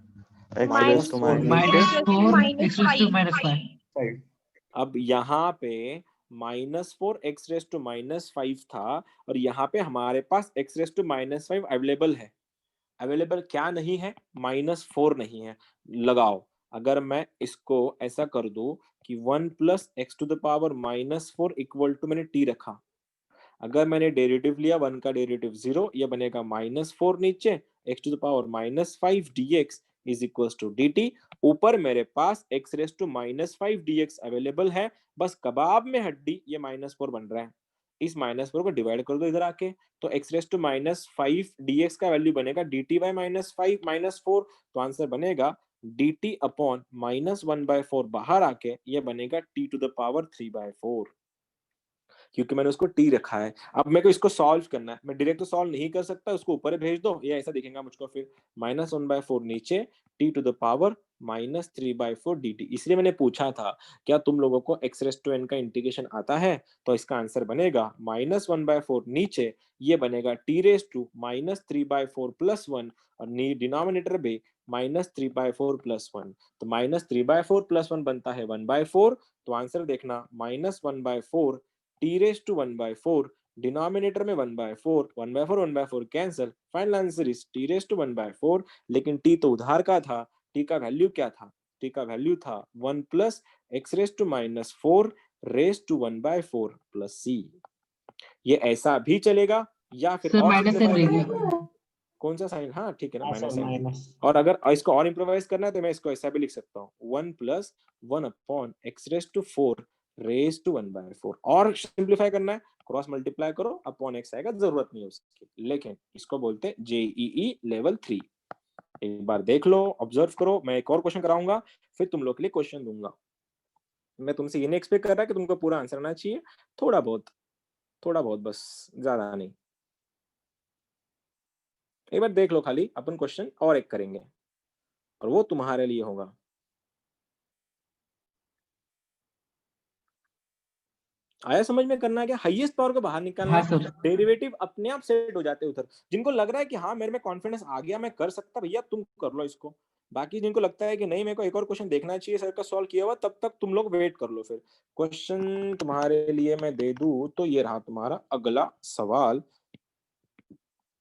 x raised to -4 minus -4. 4 x raise to -5। 5. अब यहाँ पे -4 x रेस टू -5 था, और यहाँ पे हमारे पास x रेस टू -5 अवेलेबल है, अवेलेबल क्या नहीं है, -4 नहीं है। लगाओ, अगर मैं इसको ऐसा कर दूं कि 1 plus x to the power -4 equal to, मैंने t रखा, अगर मैंने डेरिवेटिव लिया 1 का डेरिवेटिव 0, ये बनेगा -4 नीचे x to the power -5 dx is equals to dt, ऊपर मेरे पास x raise to -5 dx available है, बस कबाब में हड्डी ये -4 बन रहा है, इस -4 को डिवाइड कर दो इधर आके, तो x रेस टू -5 dx का वैल्यू बनेगा dt बाय -4, तो आंसर बनेगा dt अपॉन -1/4, बाहर आके ये बनेगा t टू द पावर 3/4, क्योंकि मैंने उसको टी रखा है। अब मेरे को इसको सॉल्व करना है, मैं डायरेक्ट तो सॉल्व नहीं कर सकता, उसको ऊपर भेज दो, ये ऐसा दिखेगा मुझको फिर -1/4 नीचे t to the power -3/4 dt। इसलिए मैंने पूछा था क्या तुम लोगों को x रेस टू n का इंटीग्रेशन आता है, तो इसका आंसर बनेगा -1/4 नीचे, ये बनेगा t रेस टू -3/4 प्लस 1, और डिनोमिनेटर में -3/4 प्लस 1, तो -3/4 प्लस 1 बनता है 1/4, तो आंसर देखना -1/4 t रेस टू 1/4, डिनोमिनेटर में 1/4, 1/4 1/4 cancel, final answer is t raise to 1/4, लेकिन t तो उधार का था, t का वैल्यू क्या था, t का वैल्यू था 1 plus x raise to -4 raise to 1/4 plus c। ये ऐसा भी चलेगा, या फिर सर और माइनस साइन सिंपलीफाई रह करना गया। है, कौन सा साइन, हाँ ठीक है ना, हाँ माइनस सर, साइन। माइनस. और अगर इसको और इम्प्रोवाइज करना है तो मैं इसको ऐसा भी लिख सकता हूँ, 1 plus 1 upon x raise to 4 raise to 1/4, और सिंप्लीफाई करना है क्रॉस मल्टीप्लाई करो, अपॉन x आएगा, जरूरत नहीं है उसकी, लेकिन इसको बोलते हैं जेईई लेवल 3। एक बार देख लो, ऑब्जर्व करो, मैं एक और क्वेश्चन कराऊंगा, फिर तुम लोग के लिए क्वेश्चन दूंगा। मैं तुमसे ये नहीं एक्सपेक्ट कर रहा कि तुमको पूरा आंसर आना चाहिए, थोड़ा बहुत बस, ज्यादा नहीं। एक बार देख लो खाली, अपन क्वेश्चन और एक करेंगे, और वो तुम्हारे लिए होगा। आया समझ में, करना क्या, हाईएस्ट पावर को बाहर निकालना हाँ है, सर। डेरिवेटिव अपने आप सेट हो जाते हैं उधर। जिनको लग रहा है कि हाँ मेरे में कॉन्फिडेंस आ गया, मैं कर सकता, भैया तुम कर लो इसको। बाकी जिनको लगता है कि नहीं मेरे को एक और क्वेश्चन देखना चाहिए सर का सॉल्व किया हुआ, तब तक तुम लोग वेट कर लो। फिर क्वेश्चन तुम्हारे लिए मैं दे दूं तो ये रहा तुम्हारा अगला सवाल।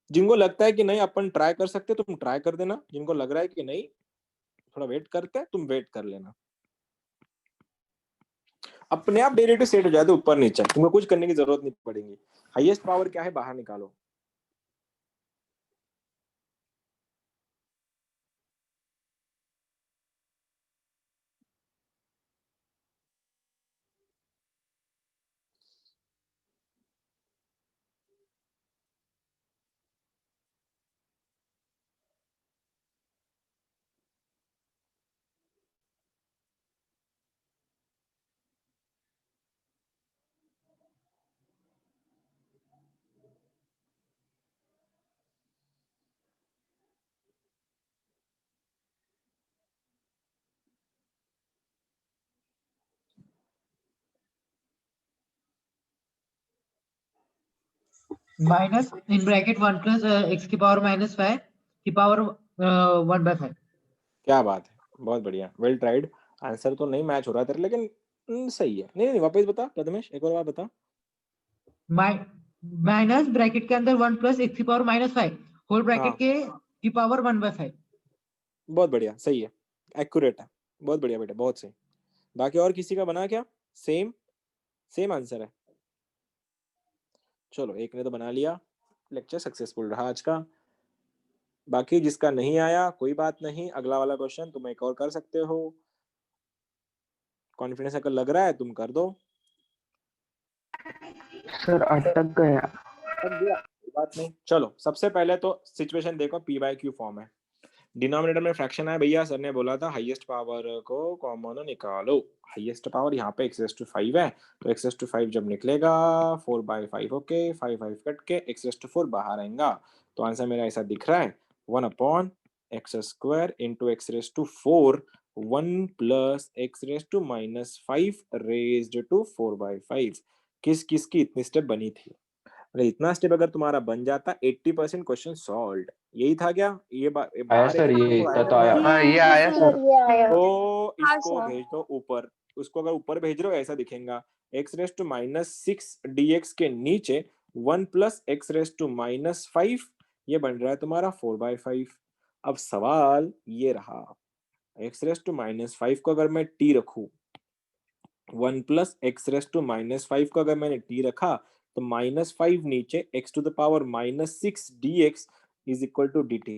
जिनको लगता है कि नहीं अपन ट्राई कर सकते, तुम ट्राई कर देना, जिनको लग रहा है कि नहीं थोड़ा वेट करते हैं, तुम वेट कर लेना। अपने आप डेरिवेटिव सेट हो जाते ऊपर नीचे, तुमको कुछ करने की जरूरत नहीं पड़ेगी। हाईएस्ट पावर क्या है बाहर निकालो। Minus in bracket 1 plus x की पावर -5 की पावर 1/5। क्या बात है, बहुत बढ़िया, वेल ट्राइड। आंसर तो नहीं मैच हो रहा तेरे, लेकिन सही है। नहीं नहीं वापस बता प्रथमेश, एक और बार बता। माइनस ब्रैकेट के अंदर 1 प्लस x की पावर -5 होल ब्रैकेट हाँ के की पावर 1/5। बहुत बढ़िया, सही है, एक्यूरेट है, बहुत बढ़िया बेटा, बहुत सही। बाकी और किसी का बना क्या, सेम सेम आंसर है। चलो एक ने तो बना लिया, लेक्चर सक्सेसफुल रहा आज का। बाकी जिसका नहीं आया कोई बात नहीं, अगला वाला क्वेश्चन तुम एक और कर सकते हो। कॉन्फिडेंस अगर लग रहा है तुम कर दो। सर अटक गया। कर दिया, कोई बात नहीं। चलो सबसे पहले तो सिचुएशन देखो, पी बाय क्यू फॉर्म है, डिनोमिनेटर में फ्रैक्शन है भैया, सर ने बोला था हाईएस्ट पावर को कॉमन निकालो। हाईएस्ट पावर यहाँ पे x⁵ है, तो x⁵ जब निकलेगा 4/5, ओके 5 कट के x⁴ बाहर आएगा, तो आंसर मेरा ऐसा दिख रहा है 1/x² into x⁴ 1 plus x⁻⁻5 raised to 4/5। किस किस की इतनी स्टेप बनी थी? अगर इतना स्टेप अगर तुम्हारा बन जाता 80% क्वेश्चन सॉल्व्ड। यही था क्या? ये आया बाहर सर, ये एक इतना तो आया। हाँ ये आया सर। तो हाँ इसको सर। भेज दो ऊपर। उसको अगर ऊपर भेज रहे हो ऐसा दिखेगा, x⁻⁻6 dx के नीचे 1 प्लस x⁻⁻5, ये बन रहा है तुम्हारा 4/5। अब सवाल ये रहा, x⁻⁻5 को अगर मैं t रखूं, 1 प्लस x⁻⁻5 को अगर मैंने t रखा, तो -5 नीचे x⁻⁻6 dx is equal to dt।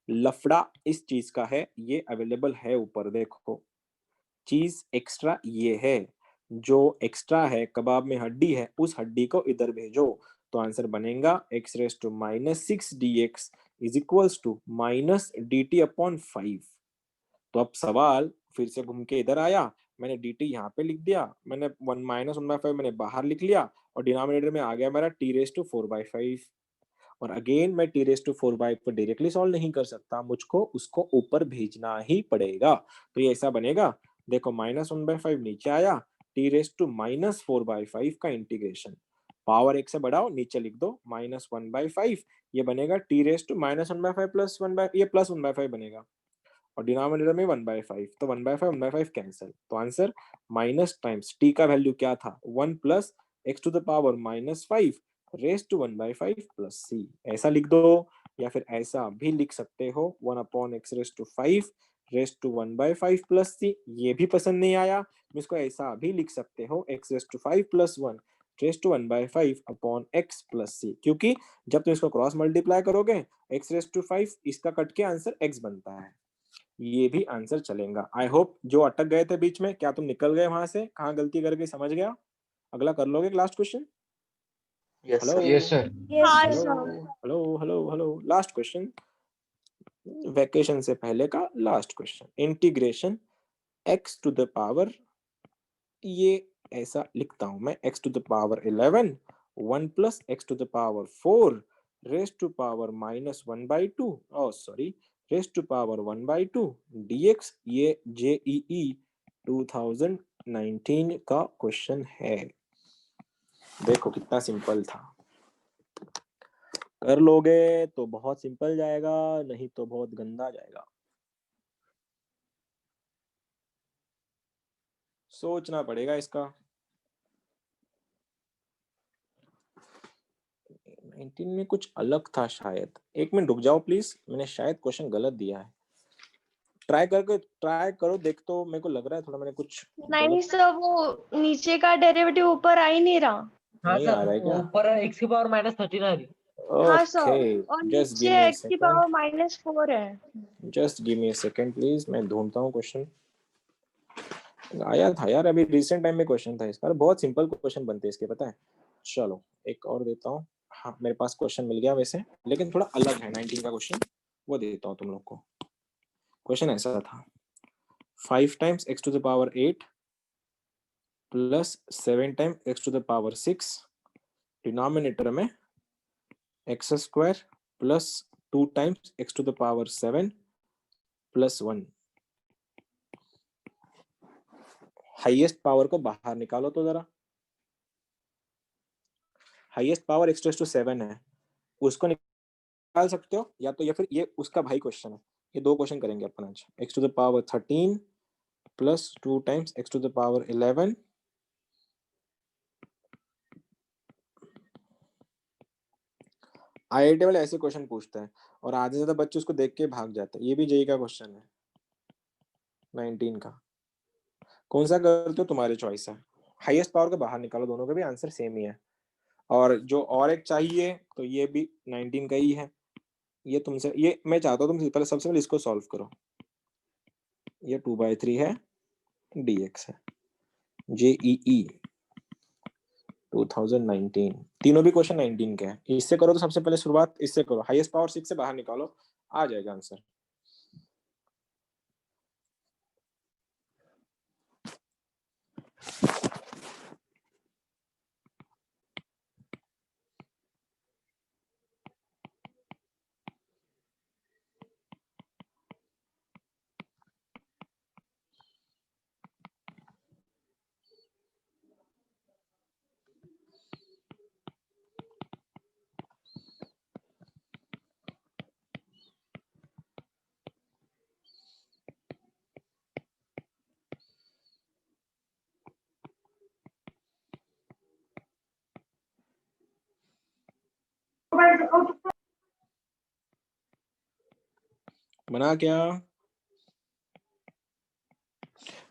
लफड़ा इस चीज का है, ये अवेलेबल है ऊपर देखो, चीज एक्स्ट्रा ये है, जो एक्स्ट्रा है कबाब में हड्डी है, उस हड्डी को इधर भेजो, तो आंसर बनेगा x⁻⁻6 dx is equals to -dt/5। तो अब सवाल फिर से घूम के इधर आया, मैंने dt यहाँ पे लिख दिया, मैंने 1/5 मैंने बाहर लिख लिया, और डिनोमिनेटर में आ गया मेरा t⁴/5। और अगेन मैं t⁴/5 को डायरेक्टली सॉल्व नहीं कर सकता, मुझको उसको ऊपर भेजना ही पड़ेगा। तो ये ऐसा बनेगा, देखो -1/5 नीचे आया, t⁻⁻4/5 का इंटीग्रेशन, पावर एक से बढ़ाओ नीचे लिख दो -1/5, ये बनेगा t⁻⁻1/5 प्लस 1/, ये प्लस 1/5 बनेगा, और डिनोमिनेटर में 1/5, तो 1/5 कैंसिल, तो आंसर माइनस टाइम्स t का वैल्यू क्या था 1 plus x⁻⁻5 raise to 1/5 plus c, ऐसा लिख दो। या फिर ऐसा भी लिख सकते हो 1/x⁵5 raise to 1/5 plus c, ये भी पसंद नहीं आया, इसको ऐसा भी लिख सकते हो x⁵5 plus 1 raise to 1/5 upon x plus c, क्योंकि जब तुम इसको क्रॉस मल्टीप्लाई करोगे x⁵5 इसका कट के आंसर x बनता है, ये भी आंसर चलेगा। आई होप जो अटक गए थे बीच में, क्या तुम निकल गए वहां से, कहाँ गलती कर गए समझ गया? अगला कर लोगे last question? Yes, hello sir. Yes sir. हाँ hello sir. Hello hello hello, last question, vacation से पहले का last question, integration x to the power, ये ऐसा लिखता हूं मैं, x to the power 11 1 plus x to the power 4 raise to power -1/2, oh sorry raise to power 1/2 dx, ये JEE 2019 का क्वेश्चन है। देखो कितना सिंपल था, कर लोगे तो बहुत सिंपल जाएगा, नहीं तो बहुत गंदा जाएगा, सोचना पड़ेगा इसका। 19 में कुछ अलग था शायद, एक मिनट रुक जाओ प्लीज, मैंने शायद क्वेश्चन गलत दिया है, ट्राई करो, देख, तो मेरे को लग रहा है थोड़ा मैंने कुछ नहीं गलत, सर, वो नीचे का डेरिवेटिव ऊपर आ ही नहीं रहा। हाँ नहीं आ सर, रहा है क्या? ऊपर x⁻⁻13 आ रही। हाँ सर, ओके, और जस्ट गिव नीचे मी अ x की सेकंड, पावर -4 है। Just give me a second please, मैं ढूंढता हूँ क्वेश्चन। आया था यार अभी रिसेंट टाइम में क्वेश्चन था इसका, बहुत सिंपल क्वेश्चन बनते हैं इसके, पता है। चलो एक और देता हूँ, हाँ मेरे पास क्वेश्चन मिल गया वैसे, लेकिन थोड़ा अलग है 19 का क्वेश्चन, वो देता हूँ तुम लोग को। क्वेश्चन ऐसा था, 5 times x to the power 8 plus 7 times x to the power 6, denominator में x² plus 2 times x to the power 7 plus 1। Highest power को बाहर निकालो तो जरा, हाईएस्ट पावर x⁻⁷ है, उसको निकाल सकते हो या तो, या फिर ये उसका भाई क्वेश्चन है, ये दो क्वेश्चन करेंगे अपन आज। x to the power 13 plus 2 times x to the power 11 IIT वाले ऐसे क्वेश्चन पूछते हैं और आधे से ज्यादा बच्चे उसको देख के भाग जाते हैं, ये भी जेई का क्वेश्चन है 19 का। कौन सा करते हो तुम्हारी चॉइस है, हाईएस्ट पावर को बाहर निकालो, दोनों का भी आंसर सेम ही है। और जो और एक चाहिए तो ये भी 19 का ही है, ये तुमसे, ये मैं चाहता हूँ तुम पहले सबसे पहले इसको सॉल्व करो। ये 2/3 है, dx है। JEE 2019, तीनों भी क्वेश्चन 19 के हैं। इससे करो तो सबसे पहले शुरुआत इससे करो, हाईएस्ट पावर 6 से बाहर निकालो, आ जाएगा आंसर। बना क्या?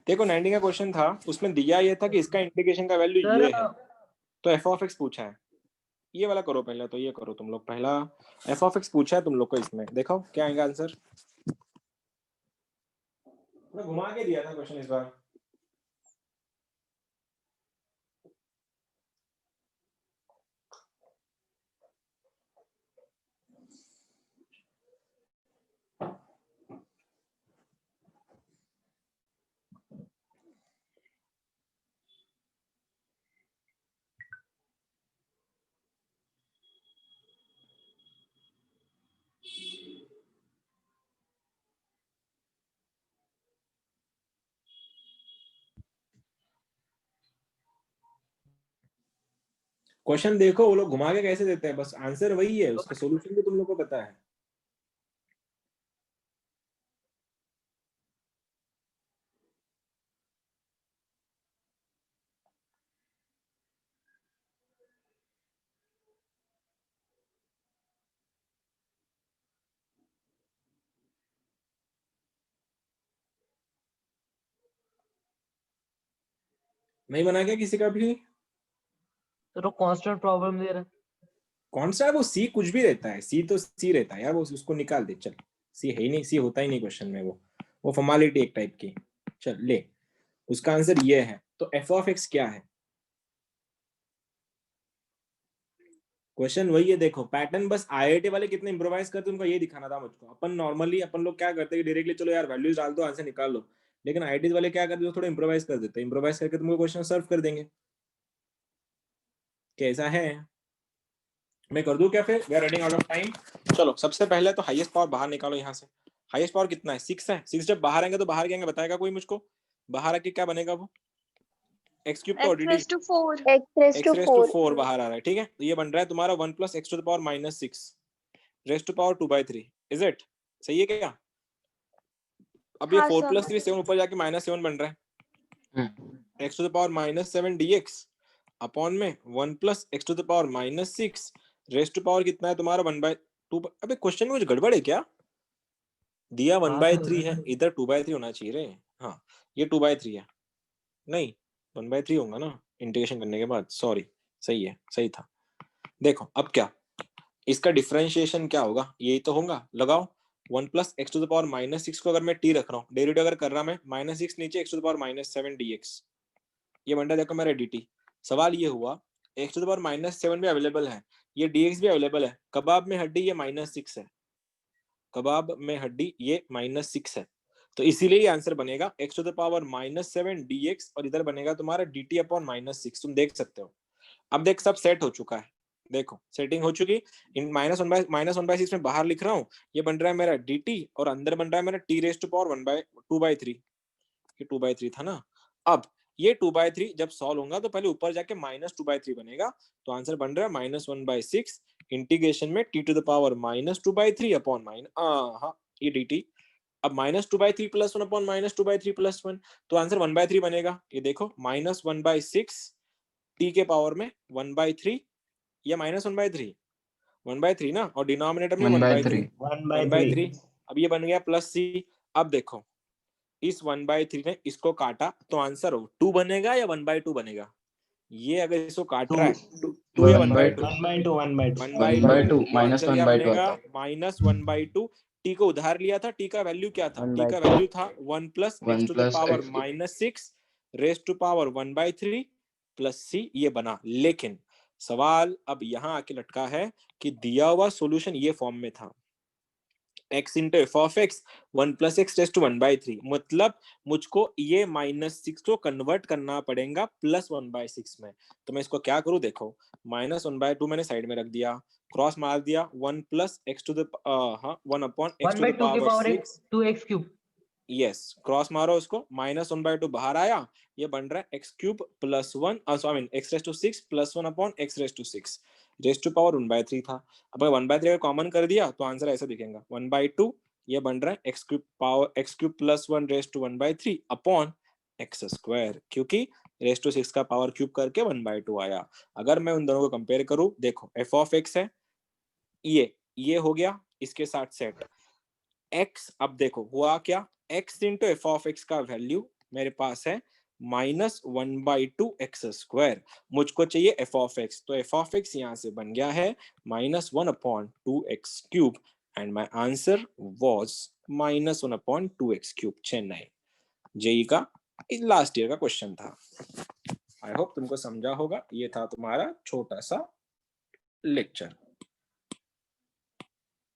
देखो 19 का क्वेश्चन था, उसमें दिया ये था कि इसका इंटीग्रेशन का वैल्यू ये है, तो एफ ऑफ एक्स पूछा है। ये वाला करो पहले, तो ये करो तुम लोग पहला, एफ ऑफ एक्स पूछा है तुम लोग को, इसमें देखो क्या आएगा आंसर। मैं घुमा के दिया था क्वेश्चन इस बार। क्वेश्चन देखो वो लोग घुमा के कैसे देते हैं, बस आंसर वही है, उसका सॉल्यूशन भी तुम लोग को पता है। नहीं बना क्या किसी का भी? तो कांस्टेंट प्रॉब्लम दे रहा है। कौन सा है वो? सी कुछ भी रहता है, सी तो सी रहता है यार, वो उसको निकाल दे। चल सी है ही नहीं, सी होता ही नहीं क्वेश्चन में, वो फॉर्मेलिटी एक टाइप की। चल ले, उसका आंसर ये है। तो एफ ऑफ एक्स क्या है? क्वेश्चन वही है, देखो पैटर्न बस आईआईटी वाले कितने इंप्रोवाइज करते हैं उनको ये दिखाना था मुझको। अपन नॉर्मली अपन लोग क्या करते हैं डायरेक्टली चलो यार वैल्यूज डाल दो आंसर निकाल लो, लेकिन आईआईटी वाले क्या करते हैं थोड़ा इंप्रोवाइज कर देते हैं, इंप्रोवाइज करके तुमको क्वेश्चन सर्व कर देंगे। कैसा है? मैं कर दूं क्या फिर? We are running out of time. चलो सबसे पहले तो हाईएस्ट पावर बाहर निकालो यहाँ से। हाईएस्ट पावर कितना है? 6 है। 6 जब बाहर आएंगे तो बाहर क्या आएंगे बताएगा कोई मुझको? बाहर आके क्या बनेगा वो? एक्स क्यूब तो x already raised to 4. x raise to 4 बाहर आ रहा है, ठीक है। तो ये बन रहा है तुम्हारा 1 + x to the power -6 raise to power 2/3। Is it? सही है क्या? अब ये हाँ 4 सर। + 3 7 ऊपर जाके -7 बन रहा है। x to the power -7 dx upon में 1 + x to the power -6 raise to power कितना है तुम्हारा 1/2। अबे क्वेश्चन में कुछ गड़बड़ है क्या? दिया 1/3 है, इधर 2/3 होना चाहिए रे। हाँ ये 2/3 है, नहीं 1/3 होगा ना इंटीग्रेशन करने के बाद। सॉरी, सही है, सही था। देखो अब क्या, इसका डिफरेंशिएशन क्या होगा? यही तो होगा, लगाओ। 1 + x टू द पावर -6 को अगर मैं t रख रहा हूँ, डेरिवेटिव अगर कर रहा मैं -6 नीचे x to the power -7 dx, ये बन रहा देखो मेरा dt। सवाल ये हुआ x टू द पावर -7 भी अवेलेबल है, ये dx भी अवेलेबल है। कबाब में हड्डी ये -6 है, कबाब में हड्डी ये -6 है, तो इसीलिए ये आंसर बनेगा x to the power -7 dx, और इधर बनेगा तुम्हारा dt अपॉन -6। तुम देख सकते हो। अब देख सब सेट हो चुका है, देखो सेटिंग हो चुकी। इन -1/6 में बाहर लिख रहा हूँ, ये बन रहा है मेरा dt, और अंदर बन रहा है मेरा t रेज़ टू पावर 1/2/3। ये 2/3 था ना। अब ये 2/3 जब सॉल्व होगा तो पहले ऊपर जाके -2/3 बनेगा, तो आंसर बन रहा है -1/6 इंटीग्रेशन में t to the power -2/3 upon ये dt। अब -2/3 + 1 अपॉन -2/3 + 1, तो आंसर 1/3 बनेगा। ये देखो -1/6 t के पावर में 1/3 या -1/3 1/3 ना, और डिनोमिनेटर में 1/3 1/3। अब ये बन गया प्लस c। अब देखो इस 1/3 ने इसको काटा तो आंसर 2 बनेगा या 1/2 बनेगा? ये अगर इसको काट रहा है 2 या 1/2 1/2 minus आंसर 1/2 क्या बनेगा आता। -1/2। टी को उधार लिया था, टी का वैल्यू क्या था? 1/2 टी का वैल्यू था 1 plus 1 x to the plus power x -6 raise to power 1/3 plus C, ये बना। लेकिन सवाल अब यहाँ आके लटका है कि दिया हुआ सॉल्यूशन ये फॉर्म में था, x into f of x 1 plus x raise to 1/3, मतलब मुझको ये -6 को कन्वर्ट करना पड़ेगा +1/6 में। तो मैं इसको क्या करूं, देखो -1/2 मैंने साइड में रख दिया, क्रॉस मार दिया, 1 plus x to the 1 upon x to the 1/2 की power power 6, 2x cube. Yes, cross मारो उसको, -1/2 बाहर आया, ये बन रहा है x cube plus 1 I mean x raise to 6 plus 1 upon x raise to 6 raise to power 1/3 था। अब अगर 1/3 अगर कॉमन कर दिया तो आंसर ऐसा दिखेगा 1/2, ये बन रहा है x cube power x cube plus 1 raise to 1/3 upon x square, क्योंकि रेज टू 6 का पावर क्यूब करके 1/2 आया। अगर मैं उन दोनों को कंपेयर करूं, देखो एफ ऑफ एक्स है, ये हो गया इसके साथ सेट x, अब देखो हुआ क्या, x into f of x का वैल्यू मेरे पास है -1/2 एक्स स्क्वायर, मुझको चाहिए एफ ऑफ एक्स, तो एफ ऑफ एक्स यहाँ से बन गया है -1/2 x cube and my answer was -1/2 x cube. Chennai JEE का लास्ट ईयर का क्वेश्चन था। आई होप तुमको समझा होगा। ये था तुम्हारा छोटा सा लेक्चर।